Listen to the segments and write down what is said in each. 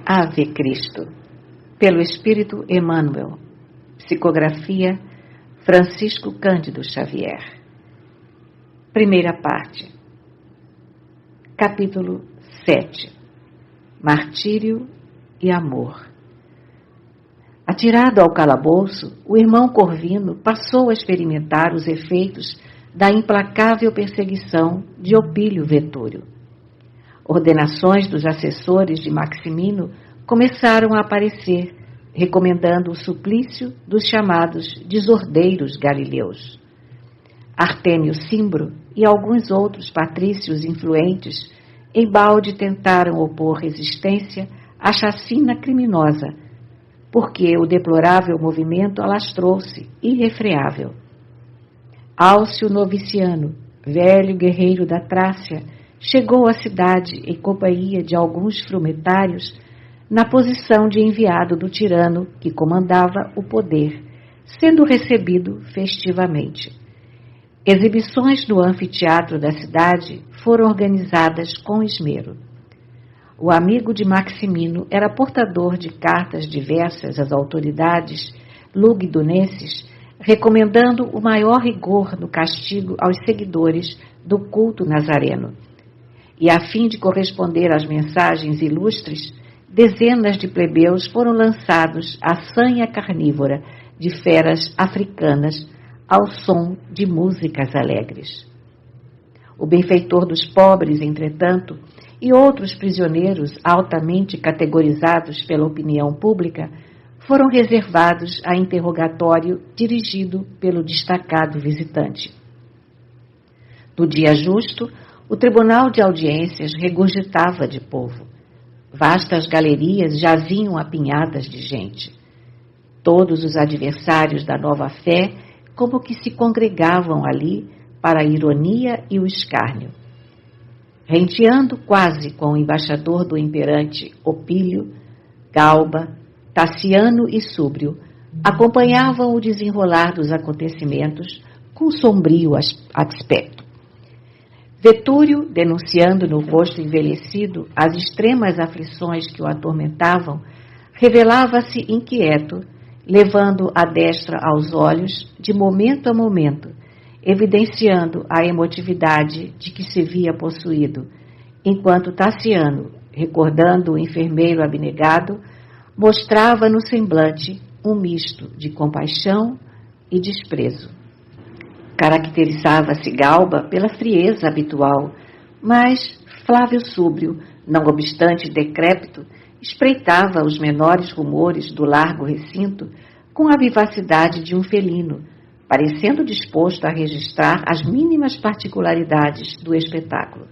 Ave Cristo, pelo Espírito Emmanuel. Psicografia Francisco Cândido Xavier. Primeira parte. Capítulo 7. Martírio e amor. Atirado ao calabouço, o irmão Corvino passou a experimentar os efeitos da implacável perseguição de Opílio Vetúrio. Ordenações dos assessores de Maximino começaram a aparecer, recomendando o suplício dos chamados desordeiros galileus. Artêmio Cimbro e alguns outros patrícios influentes embalde tentaram opor resistência à chacina criminosa, porque o deplorável movimento alastrou-se irrefreável. Álcio Noviciano, velho guerreiro da Trácia, chegou à cidade em companhia de alguns frumentários na posição de enviado do tirano que comandava o poder, sendo recebido festivamente. Exibições no anfiteatro da cidade foram organizadas com esmero. O amigo de Maximino era portador de cartas diversas às autoridades lugdunenses, recomendando o maior rigor no castigo aos seguidores do culto nazareno. E a fim de corresponder às mensagens ilustres, dezenas de plebeus foram lançados à sanha carnívora de feras africanas ao som de músicas alegres. O benfeitor dos pobres, entretanto, e outros prisioneiros altamente categorizados pela opinião pública foram reservados a interrogatório dirigido pelo destacado visitante. No dia justo, o tribunal de audiências regurgitava de povo. Vastas galerias jaziam apinhadas de gente. Todos os adversários da nova fé como que se congregavam ali para a ironia e o escárnio. Renteando quase com o embaixador do imperante Opílio, Galba, Taciano e Súbrio acompanhavam o desenrolar dos acontecimentos com sombrio aspecto. Vetúrio, denunciando no rosto envelhecido as extremas aflições que o atormentavam, revelava-se inquieto, levando a destra aos olhos de momento a momento, evidenciando a emotividade de que se via possuído, enquanto Taciano, recordando o enfermeiro abnegado, mostrava no semblante um misto de compaixão e desprezo. Caracterizava-se Galba pela frieza habitual, mas Flávio Súbrio, não obstante decrépito, espreitava os menores rumores do largo recinto com a vivacidade de um felino, parecendo disposto a registrar as mínimas particularidades do espetáculo.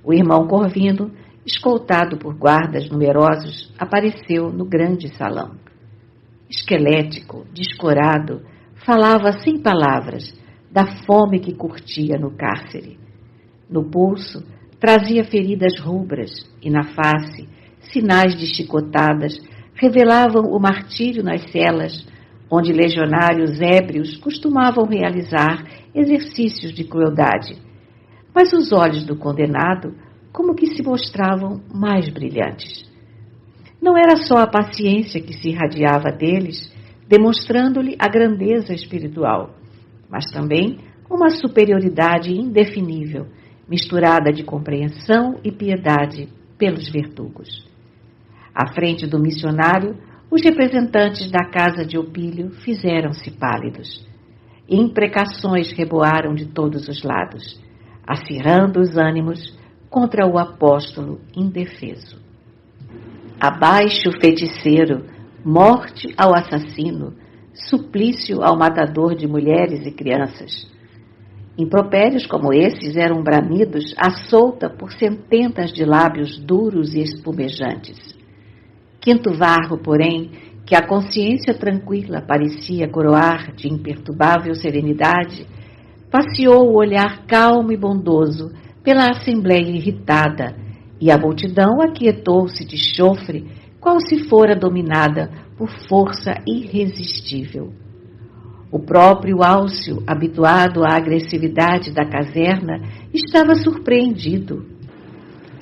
O irmão Corvino, escoltado por guardas numerosos, apareceu no grande salão. Esquelético, descorado, falava sem palavras da fome que curtia no cárcere. No pulso, trazia feridas rubras e na face, sinais de chicotadas revelavam o martírio nas celas, onde legionários ébrios costumavam realizar exercícios de crueldade. Mas os olhos do condenado como que se mostravam mais brilhantes. Não era só a paciência que se irradiava deles, demonstrando-lhe a grandeza espiritual, mas também uma superioridade indefinível, misturada de compreensão e piedade pelos verdugos. À frente do missionário, os representantes da casa de Opílio fizeram-se pálidos. Imprecações reboaram de todos os lados, acirrando os ânimos contra o apóstolo indefeso. Abaixo, feiticeiro, morte ao assassino, suplício ao matador de mulheres e crianças. Impropérios como esses eram bramidos à solta por centenas de lábios duros e espumejantes. Quinto Varro, porém, que a consciência tranquila parecia coroar de imperturbável serenidade, passeou o olhar calmo e bondoso pela assembleia irritada, e a multidão aquietou-se de chofre, qual se fora dominada por força irresistível. O próprio Álcio, habituado à agressividade da caserna, estava surpreendido.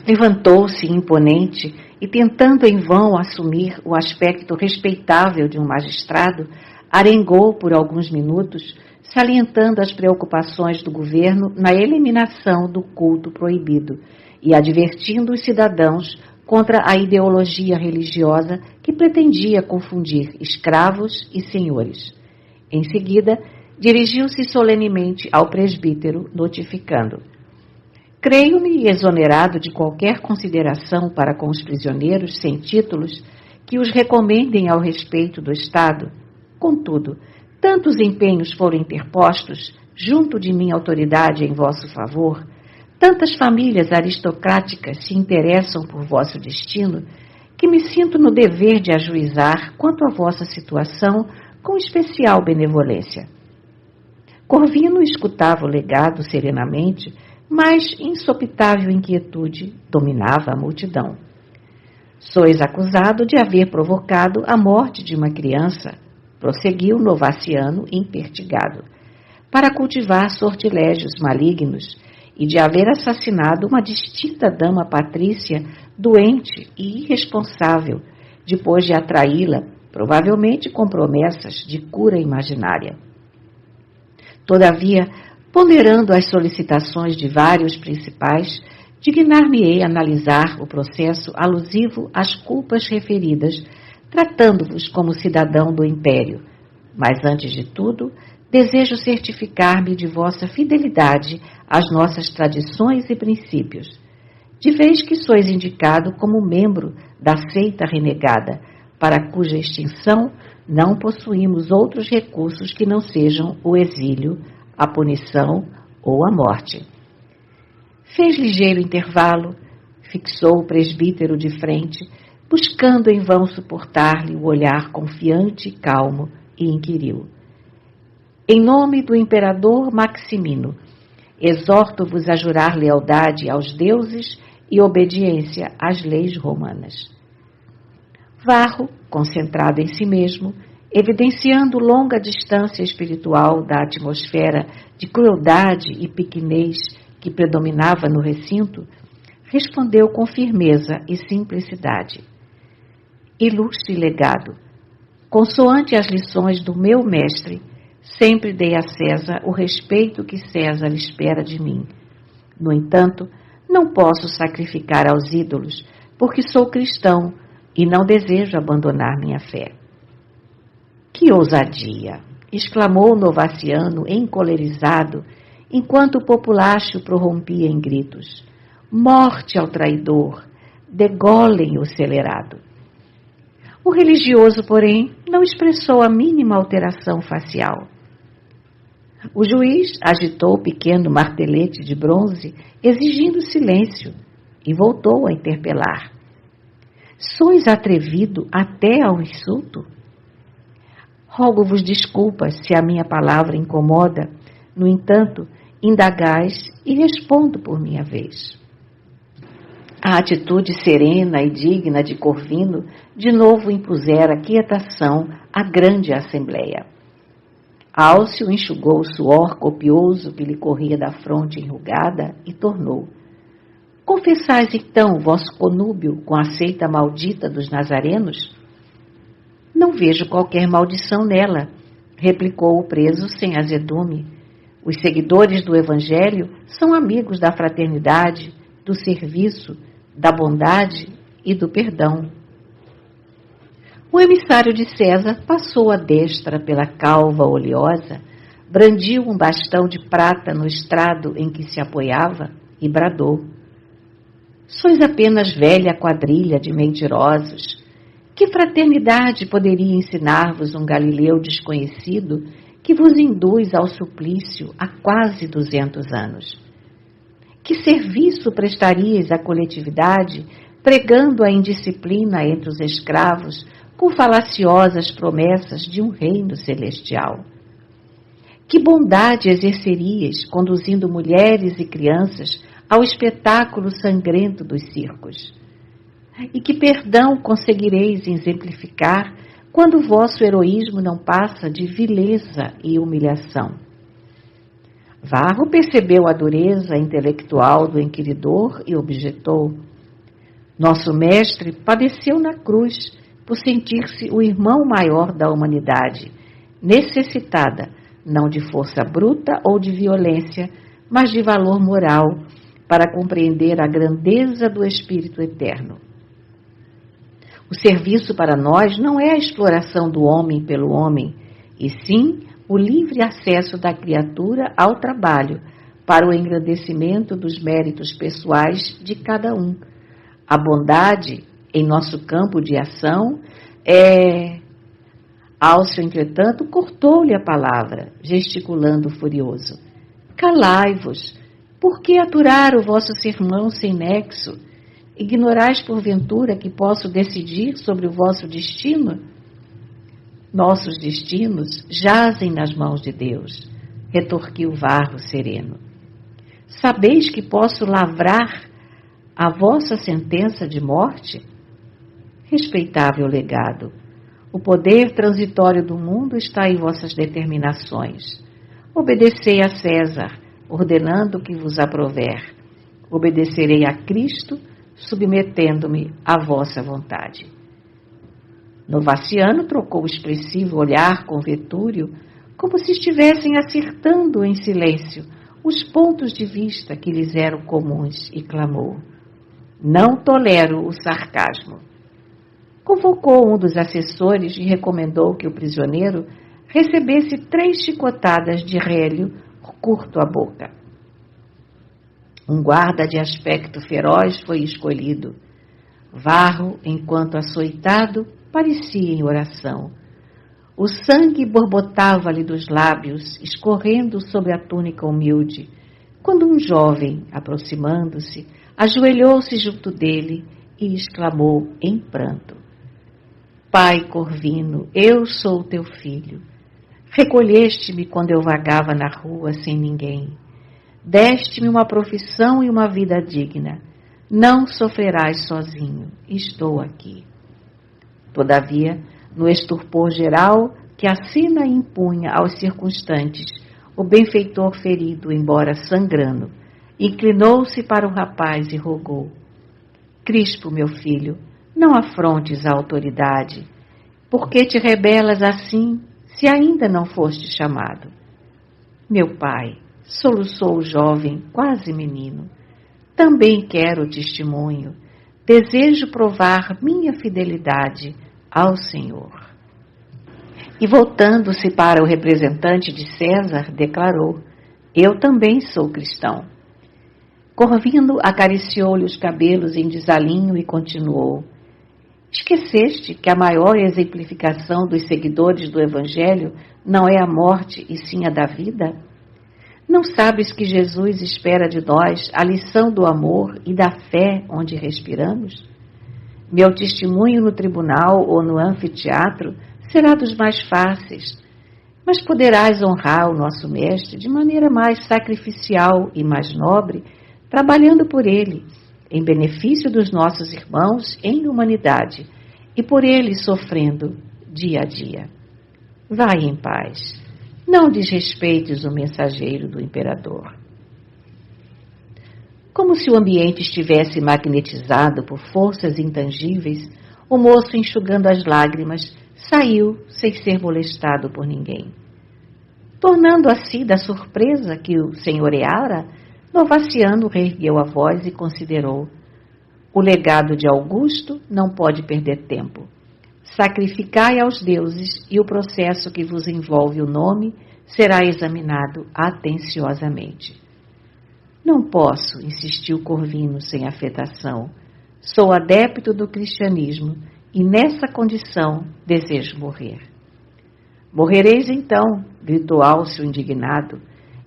Levantou-se imponente e, tentando em vão assumir o aspecto respeitável de um magistrado, arengou por alguns minutos, salientando as preocupações do governo na eliminação do culto proibido e advertindo os cidadãos contra a ideologia religiosa que pretendia confundir escravos e senhores. Em seguida, dirigiu-se solenemente ao presbítero, notificando: creio-me exonerado de qualquer consideração para com os prisioneiros sem títulos que os recomendem ao respeito do Estado. Contudo, tantos empenhos foram interpostos junto de minha autoridade em vosso favor, tantas famílias aristocráticas se interessam por vosso destino, que me sinto no dever de ajuizar quanto à vossa situação com especial benevolência. Corvino escutava o legado serenamente, mas insopitável inquietude dominava a multidão. Sois acusado de haver provocado a morte de uma criança, prosseguiu Novaciano impertigado, para cultivar sortilégios malignos e de haver assassinado uma distinta dama patrícia doente e irresponsável, depois de atraí-la, provavelmente com promessas de cura imaginária. Todavia, ponderando as solicitações de vários principais, dignar-me-ei analisar o processo alusivo às culpas referidas, tratando-vos como cidadão do Império. Mas, antes de tudo, desejo certificar-me de vossa fidelidade às nossas tradições e princípios, de vez que sois indicado como membro da seita renegada, para cuja extinção não possuímos outros recursos que não sejam o exílio, a punição ou a morte. Fez ligeiro intervalo, fixou o presbítero de frente, buscando em vão suportar-lhe o olhar confiante e calmo, e inquiriu: em nome do imperador Maximino, exorto-vos a jurar lealdade aos deuses e obediência às leis romanas. Varro, concentrado em si mesmo, evidenciando longa distância espiritual da atmosfera de crueldade e pequenez que predominava no recinto, respondeu com firmeza e simplicidade: ilustre legado, consoante as lições do meu mestre, sempre dei a César o respeito que César espera de mim. No entanto, não posso sacrificar aos ídolos, porque sou cristão e não desejo abandonar minha fé. Que ousadia! Exclamou Novaciano, encolerizado, enquanto o populacho prorrompia em gritos. Morte ao traidor! Degolem o celerado! O religioso, porém, não expressou a mínima alteração facial. O juiz agitou o pequeno martelete de bronze, exigindo silêncio, e voltou a interpelar. Sois atrevido até ao insulto? Rogo-vos desculpas se a minha palavra incomoda, no entanto, indagais e respondo por minha vez. A atitude serena e digna de Corvino de novo impusera quietação à grande assembleia. Álcio enxugou o suor copioso que lhe corria da fronte enrugada e tornou: confessais então vosso conúbio com a seita maldita dos nazarenos? Não vejo qualquer maldição nela, replicou o preso sem azedume. Os seguidores do Evangelho são amigos da fraternidade, do serviço, da bondade e do perdão. O emissário de César passou a destra pela calva oleosa, brandiu um bastão de prata no estrado em que se apoiava e bradou: sois apenas velha quadrilha de mentirosos. Que fraternidade poderia ensinar-vos um galileu desconhecido que vos induz ao suplício há quase 200 anos? Que serviço prestaríeis à coletividade pregando a indisciplina entre os escravos com falaciosas promessas de um reino celestial? Que bondade exerceríeis conduzindo mulheres e crianças ao espetáculo sangrento dos circos? E que perdão conseguireis exemplificar quando o vosso heroísmo não passa de vileza e humilhação? Varro percebeu a dureza intelectual do inquiridor e objetou: Nosso mestre padeceu na cruz por sentir-se o irmão maior da humanidade, necessitada não de força bruta ou de violência, mas de valor moral, para compreender a grandeza do Espírito Eterno. O serviço para nós não é a exploração do homem pelo homem, e sim o livre acesso da criatura ao trabalho, para o engrandecimento dos méritos pessoais de cada um. A bondade, em nosso campo de ação, Alcio, entretanto, cortou-lhe a palavra, gesticulando furioso. Calai-vos! Por que aturar o vosso sermão sem nexo? Ignorais, porventura, que posso decidir sobre o vosso destino? Nossos destinos jazem nas mãos de Deus, retorquiu Varro sereno. Sabeis que posso lavrar a vossa sentença de morte? Respeitável legado, o poder transitório do mundo está em vossas determinações. Obedecei a César, ordenando o que vos aprouver. Obedecerei a Cristo, submetendo-me à vossa vontade. Novaciano trocou o expressivo olhar com Vetúrio, como se estivessem acertando em silêncio os pontos de vista que lhes eram comuns, e clamou: não tolero o sarcasmo. Convocou um dos assessores e recomendou que o prisioneiro recebesse 3 chicotadas de relho curto à boca. Um guarda de aspecto feroz foi escolhido. Varro, enquanto açoitado, parecia em oração. O sangue borbotava-lhe dos lábios, escorrendo sobre a túnica humilde, quando um jovem, aproximando-se, ajoelhou-se junto dele e exclamou em pranto: Pai Corvino, eu sou teu filho. Recolheste-me quando eu vagava na rua sem ninguém. Deste-me uma profissão e uma vida digna. Não sofrerás sozinho. Estou aqui. Todavia, no estupor geral que a sina impunha aos circunstantes, o benfeitor ferido, embora sangrando, inclinou-se para o rapaz e rogou: Crispo, meu filho, não afrontes a autoridade. Por que te rebelas assim, se ainda não foste chamado? Meu pai, soluçou o jovem, quase menino, também quero testemunho. Desejo provar minha fidelidade ao Senhor. E voltando-se para o representante de César, declarou: eu também sou cristão. Corvino acariciou-lhe os cabelos em desalinho e continuou: esqueceste que a maior exemplificação dos seguidores do Evangelho não é a morte e sim a da vida? Não sabes que Jesus espera de nós a lição do amor e da fé onde respiramos? Meu testemunho no tribunal ou no anfiteatro será dos mais fáceis, mas poderás honrar o nosso Mestre de maneira mais sacrificial e mais nobre, trabalhando por ele, em benefício dos nossos irmãos em humanidade, e por ele sofrendo dia a dia. Vai em paz. Não desrespeites o mensageiro do imperador. Como se o ambiente estivesse magnetizado por forças intangíveis, o moço, enxugando as lágrimas, saiu sem ser molestado por ninguém. Tornando a si da surpresa que o senhoreara, Novaciano reergueu a voz e considerou: o legado de Augusto não pode perder tempo. Sacrificai aos deuses e o processo que vos envolve o nome será examinado atenciosamente. Não posso, insistiu Corvino sem afetação. Sou adepto do cristianismo e nessa condição desejo morrer. Morrereis então, gritou Alcio indignado,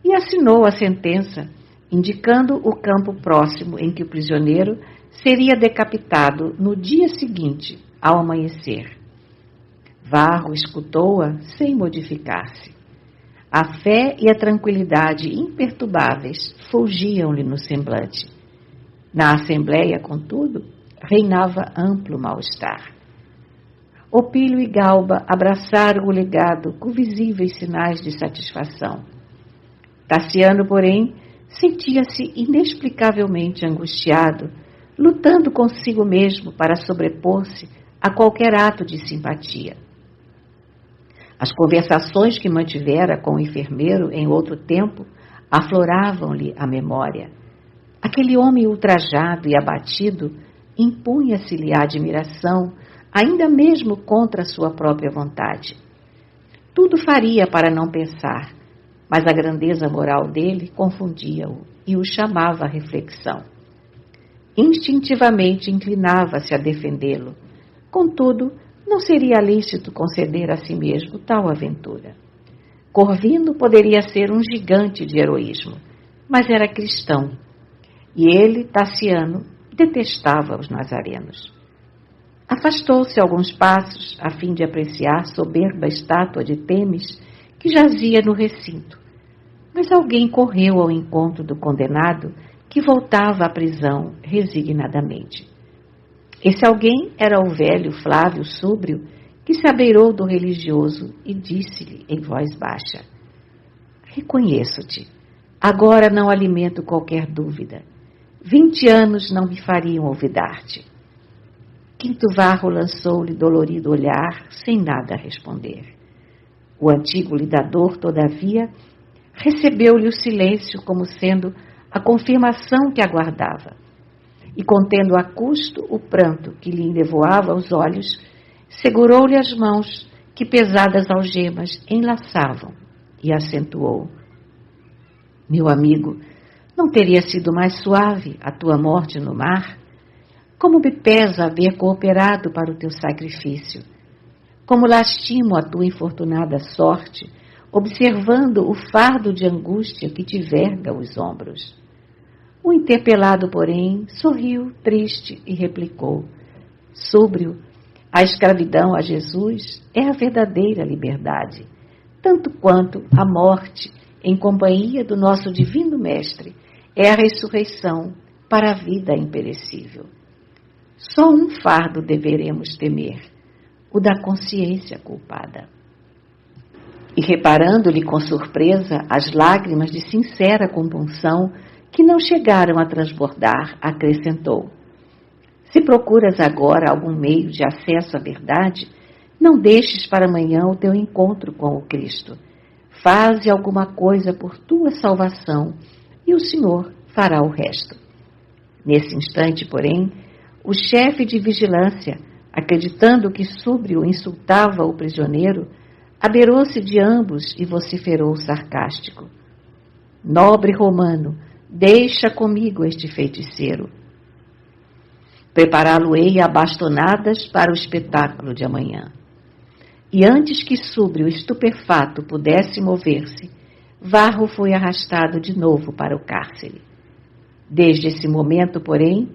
e assinou a sentença, indicando o campo próximo em que o prisioneiro seria decapitado no dia seguinte, ao amanhecer. Varro escutou-a sem modificar-se. A fé e a tranquilidade imperturbáveis fulgiam-lhe no semblante. Na assembleia, contudo, reinava amplo mal-estar. Opílio e Galba abraçaram o legado com visíveis sinais de satisfação. Taciano, porém, sentia-se inexplicavelmente angustiado, lutando consigo mesmo para sobrepor-se a qualquer ato de simpatia. As conversações que mantivera com o enfermeiro em outro tempo afloravam-lhe a memória. Aquele homem ultrajado e abatido impunha-se-lhe a admiração, ainda mesmo contra sua própria vontade. Tudo faria para não pensar, mas a grandeza moral dele confundia-o e o chamava à reflexão. Instintivamente inclinava-se a defendê-lo. Contudo, não seria lícito conceder a si mesmo tal aventura. Corvino poderia ser um gigante de heroísmo, mas era cristão. E ele, Tassiano, detestava os nazarenos. Afastou-se alguns passos a fim de apreciar a soberba estátua de Temis que jazia no recinto. Mas alguém correu ao encontro do condenado que voltava à prisão resignadamente. Esse alguém era o velho Flávio Súbrio, que se abeirou do religioso e disse-lhe em voz baixa: reconheço-te, agora não alimento qualquer dúvida. 20 anos não me fariam olvidar-te. Quinto Varro lançou-lhe dolorido olhar, sem nada responder. O antigo lidador, todavia, recebeu-lhe o silêncio como sendo a confirmação que aguardava. E, contendo a custo o pranto que lhe ennevoava os olhos, segurou-lhe as mãos que pesadas algemas enlaçavam e acentuou: meu amigo, não teria sido mais suave a tua morte no mar? Como me pesa haver cooperado para o teu sacrifício. Como lastimo a tua infortunada sorte, observando o fardo de angústia que te verga os ombros. O interpelado, porém, sorriu triste e replicou: Súbrio, a escravidão a Jesus é a verdadeira liberdade, tanto quanto a morte, em companhia do nosso divino Mestre, é a ressurreição para a vida imperecível. Só um fardo deveremos temer, o da consciência culpada. E reparando-lhe com surpresa as lágrimas de sincera compunção que não chegaram a transbordar, acrescentou: se procuras agora algum meio de acesso à verdade, não deixes para amanhã o teu encontro com o Cristo. Faze alguma coisa por tua salvação e o Senhor fará o resto. Nesse instante, porém, o chefe de vigilância, acreditando que Súbrio insultava o prisioneiro, abeirou-se de ambos e vociferou sarcástico: nobre romano, deixa comigo este feiticeiro. Prepará-lo-ei a bastonadas para o espetáculo de amanhã. E antes que Súbrio estupefato pudesse mover-se, Varro foi arrastado de novo para o cárcere. Desde esse momento, porém,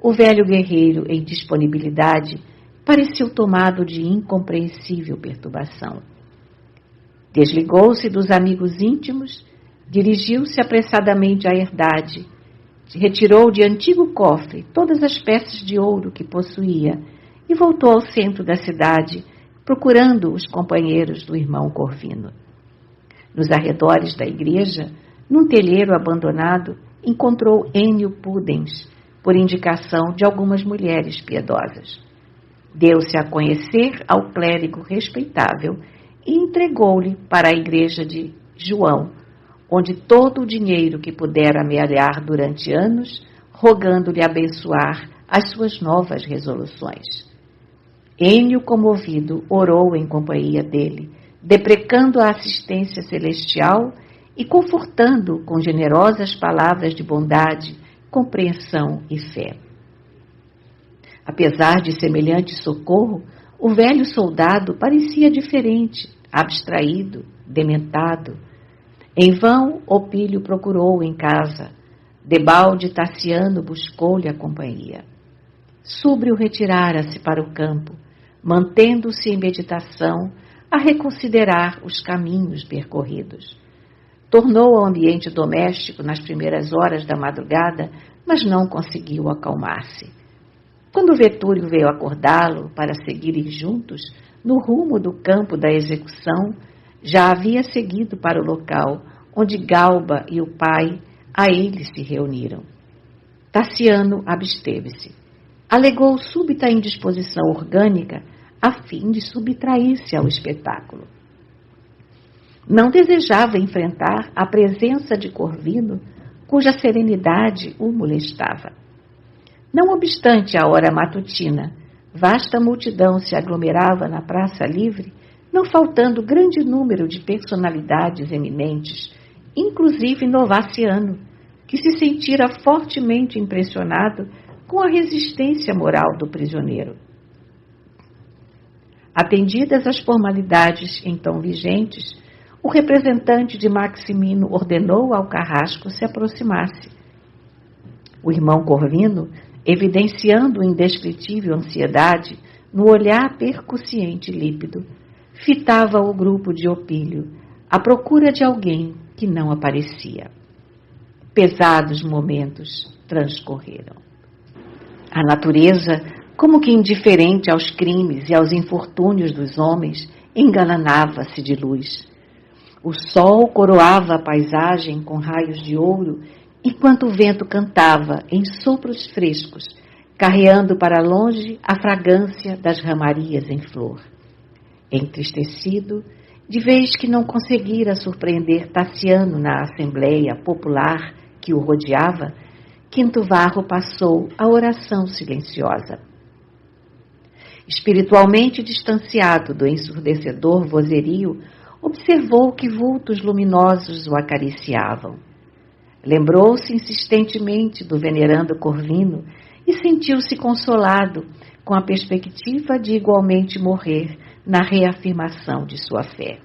o velho guerreiro em disponibilidade pareceu tomado de incompreensível perturbação. Desligou-se dos amigos íntimos, dirigiu-se apressadamente à herdade, retirou de antigo cofre todas as peças de ouro que possuía e voltou ao centro da cidade, procurando os companheiros do irmão Corvino. Nos arredores da igreja, num telheiro abandonado, encontrou Ênio Pudens, por indicação de algumas mulheres piedosas. Deu-se a conhecer ao clérigo respeitável e entregou-lhe para a igreja de João, onde todo o dinheiro que pudera amealhar durante anos, rogando-lhe abençoar as suas novas resoluções. Ênio, comovido, orou em companhia dele, deprecando a assistência celestial e confortando com generosas palavras de bondade, compreensão e fé. Apesar de semelhante socorro, o velho soldado parecia diferente, abstraído, dementado. Em vão, Opílio procurou em casa. Debalde, Tassiano buscou-lhe a companhia. Súbrio retirara-se para o campo, mantendo-se em meditação a reconsiderar os caminhos percorridos. Tornou ao ambiente doméstico nas primeiras horas da madrugada, mas não conseguiu acalmar-se. Quando Vetúrio veio acordá-lo para seguirem juntos no rumo do campo da execução, já havia seguido para o local onde Galba e o pai a ele se reuniram. Tassiano absteve-se. Alegou súbita indisposição orgânica a fim de subtrair-se ao espetáculo. Não desejava enfrentar a presença de Corvino, cuja serenidade o molestava. Não obstante a hora matutina, vasta multidão se aglomerava na Praça Livre, não faltando grande número de personalidades eminentes, inclusive Novaciano, que se sentira fortemente impressionado com a resistência moral do prisioneiro. Atendidas as formalidades então vigentes, o representante de Maximino ordenou ao carrasco se aproximasse. O irmão Corvino, evidenciando indescritível ansiedade no olhar percussiente e lípido, fitava o grupo de Opílio, à procura de alguém que não aparecia. Pesados momentos transcorreram. A natureza, como que indiferente aos crimes e aos infortúnios dos homens, engalanava-se de luz. O sol coroava a paisagem com raios de ouro, enquanto o vento cantava em sopros frescos, carreando para longe a fragrância das ramarias em flor. Entristecido, de vez que não conseguira surpreender Tassiano na assembleia popular que o rodeava, Quinto Varro passou a oração silenciosa. Espiritualmente distanciado do ensurdecedor vozerio, observou que vultos luminosos o acariciavam. Lembrou-se insistentemente do venerando Corvino e sentiu-se consolado com a perspectiva de igualmente morrer na reafirmação de sua fé.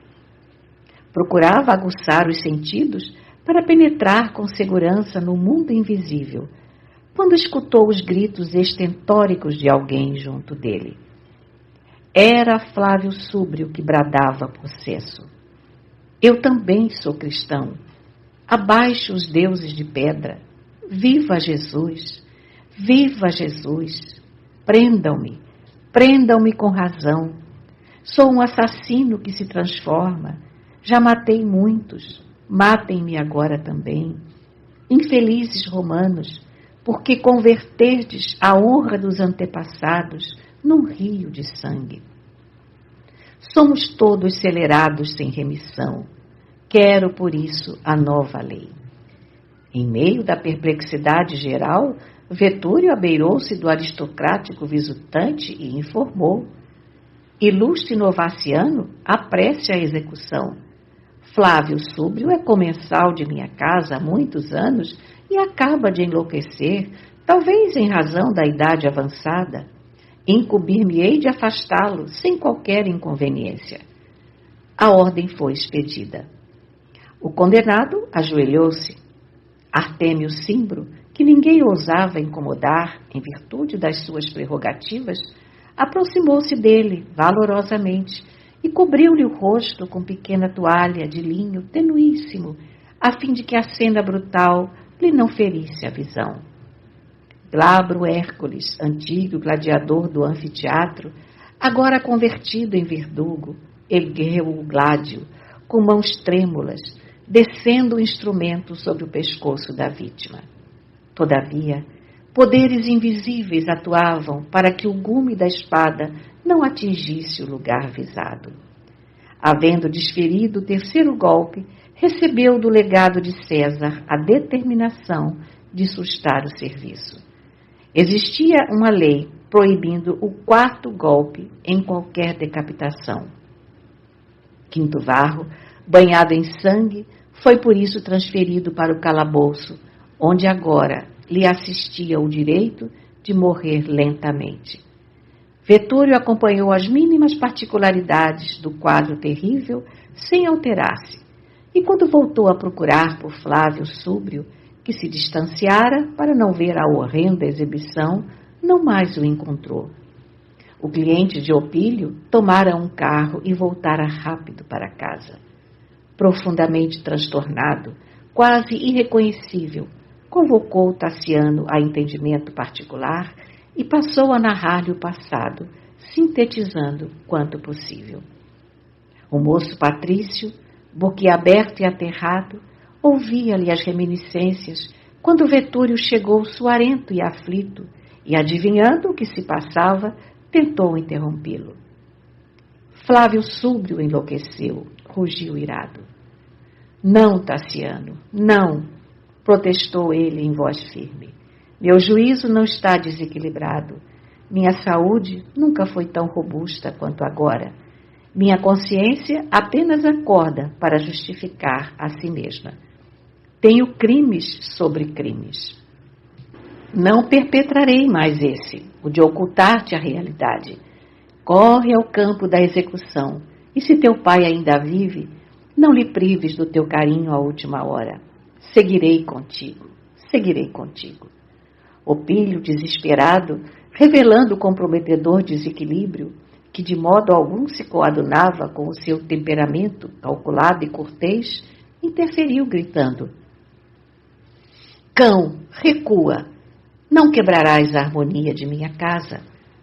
Procurava aguçar os sentidos para penetrar com segurança no mundo invisível, quando escutou os gritos estentóricos de alguém junto dele. Era Flávio Súbrio que bradava possesso. Eu também sou cristão. Abaixo os deuses de pedra. Viva Jesus! Viva Jesus! Prendam-me! Prendam-me com razão. Sou um assassino que se transforma. Já matei muitos. Matem-me agora também. Infelizes romanos, porque converterdes a honra dos antepassados num rio de sangue. Somos todos celerados sem remissão. Quero, por isso, a nova lei. Em meio da perplexidade geral, Vetúrio abeirou-se do aristocrático visitante e informou: Ilustre Novaciano, apresse a execução. Flávio Súbrio é comensal de minha casa há muitos anos e acaba de enlouquecer, talvez em razão da idade avançada. Incumbir-me-ei de afastá-lo sem qualquer inconveniência. A ordem foi expedida. O condenado ajoelhou-se. Artêmio Cimbro, que ninguém ousava incomodar em virtude das suas prerrogativas, aproximou-se dele valorosamente e cobriu-lhe o rosto com pequena toalha de linho tenuíssimo, a fim de que a cena brutal lhe não ferisse a visão. Glabro Hércules, antigo gladiador do anfiteatro, agora convertido em verdugo, ergueu o gládio, com mãos trêmulas, descendo o instrumento sobre o pescoço da vítima. Todavia, poderes invisíveis atuavam para que o gume da espada não atingisse o lugar visado. Havendo desferido o terceiro golpe, recebeu do legado de César a determinação de sustar o serviço. Existia uma lei proibindo o quarto golpe em qualquer decapitação. Quinto Varro, banhado em sangue, foi por isso transferido para o calabouço, onde agora lhe assistia o direito de morrer lentamente. Vetúrio acompanhou as mínimas particularidades do quadro terrível sem alterar-se, e quando voltou a procurar por Flávio Súbrio, que se distanciara para não ver a horrenda exibição, não mais o encontrou. O cliente de Opílio tomara um carro e voltara rápido para casa. Profundamente transtornado, quase irreconhecível, convocou Tassiano a entendimento particular e passou a narrar-lhe o passado, sintetizando quanto possível. O moço patrício, boquiaberto e aterrado, ouvia-lhe as reminiscências quando Vetúrio chegou suarento e aflito, e adivinhando o que se passava, tentou interrompê-lo. Flávio Súbrio enlouqueceu, rugiu irado. Não, Tassiano, não, protestou ele em voz firme. Meu juízo não está desequilibrado. Minha saúde nunca foi tão robusta quanto agora. Minha consciência apenas acorda para justificar a si mesma. Tenho crimes sobre crimes. Não perpetrarei mais esse, o de ocultar-te a realidade. Corre ao campo da execução, e se teu pai ainda vive, não lhe prives do teu carinho à última hora. Seguirei contigo, seguirei contigo. Opílio, desesperado, revelando o comprometedor desequilíbrio, que de modo algum se coadunava com o seu temperamento calculado e cortês, interferiu gritando: Cão, recua! Não quebrarás a harmonia de minha casa.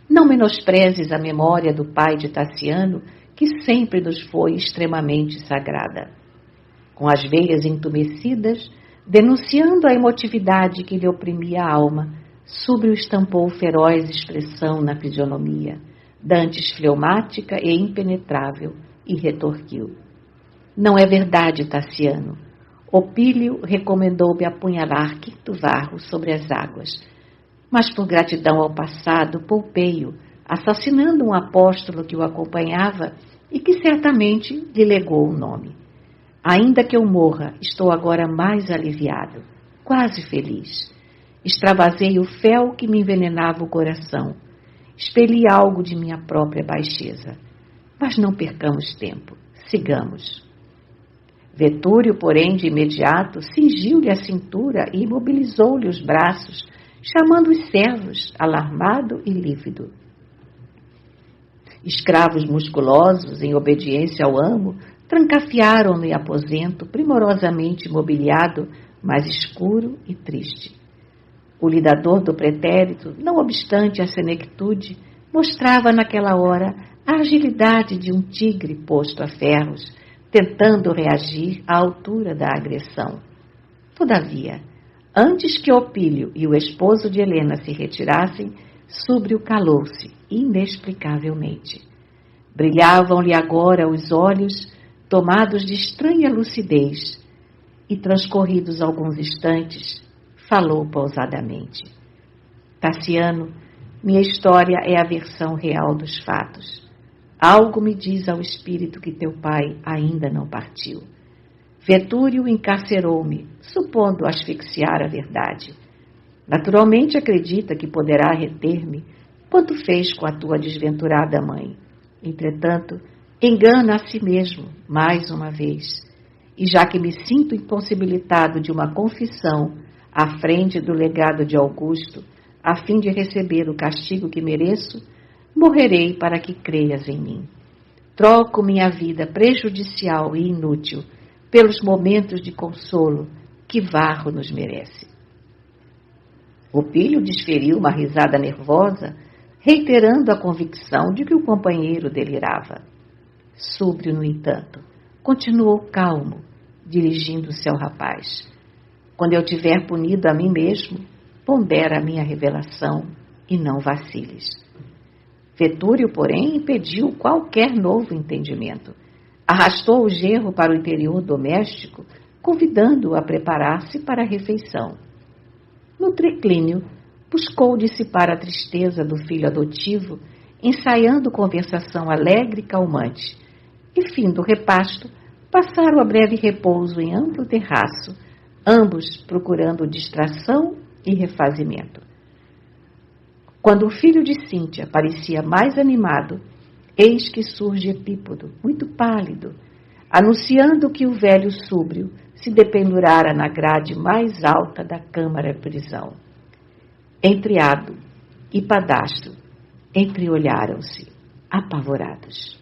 Não menosprezes a memória do pai de Tassiano, que sempre nos foi extremamente sagrada. Com as veias entumecidas, denunciando a emotividade que lhe oprimia a alma, Súbrio estampou feroz expressão na fisionomia, dantes fleumática e impenetrável, e retorquiu: Não é verdade, Tassiano. Opílio recomendou-me apunhalar Quinto Varro sobre as águas, mas por gratidão ao passado poupei-o, assassinando um apóstolo que o acompanhava e que certamente lhe legou o nome. Ainda que eu morra, estou agora mais aliviado, quase feliz. Extravasei o fel que me envenenava o coração. Expeli algo de minha própria baixeza. Mas não percamos tempo. Sigamos. Vetúrio, porém, de imediato, cingiu-lhe a cintura e imobilizou-lhe os braços, chamando os servos, alarmado e lívido. Escravos musculosos, em obediência ao amo, trancafiaram-no em aposento primorosamente mobiliado, mas escuro e triste. O lidador do pretérito, não obstante a senectude, mostrava naquela hora a agilidade de um tigre posto a ferros, tentando reagir à altura da agressão. Todavia, antes que Opílio e o esposo de Helena se retirassem, Súbrio calou-se inexplicavelmente. Brilhavam-lhe agora os olhos, tomados de estranha lucidez, e transcorridos alguns instantes, falou pausadamente: Tassiano, minha história é a versão real dos fatos. Algo me diz ao espírito que teu pai ainda não partiu. Vetúrio encarcerou-me, supondo asfixiar a verdade. Naturalmente acredita que poderá reter-me, quanto fez com a tua desventurada mãe. Entretanto, engana a si mesmo, mais uma vez. E já que me sinto impossibilitado de uma confissão à frente do legado de Augusto, a fim de receber o castigo que mereço, morrerei para que creias em mim. Troco minha vida prejudicial e inútil pelos momentos de consolo que Varro nos merece. Opílio desferiu uma risada nervosa, reiterando a convicção de que o companheiro delirava. Súbrio, no entanto, continuou calmo, dirigindo-se ao rapaz. Quando eu tiver punido a mim mesmo, pondera a minha revelação e não vaciles. Vetúrio, porém, impediu qualquer novo entendimento. Arrastou o genro para o interior doméstico, convidando-o a preparar-se para a refeição. No triclínio, buscou dissipar a tristeza do filho adotivo, ensaiando conversação alegre e calmante, e, fim do repasto, passaram a breve repouso em amplo terraço, ambos procurando distração e refazimento. Quando o filho de Cíntia parecia mais animado, eis que surge Epípodo, muito pálido, anunciando que o velho Súbrio se dependurara na grade mais alta da câmara-prisão. Entriado e Padastro entreolharam-se, apavorados.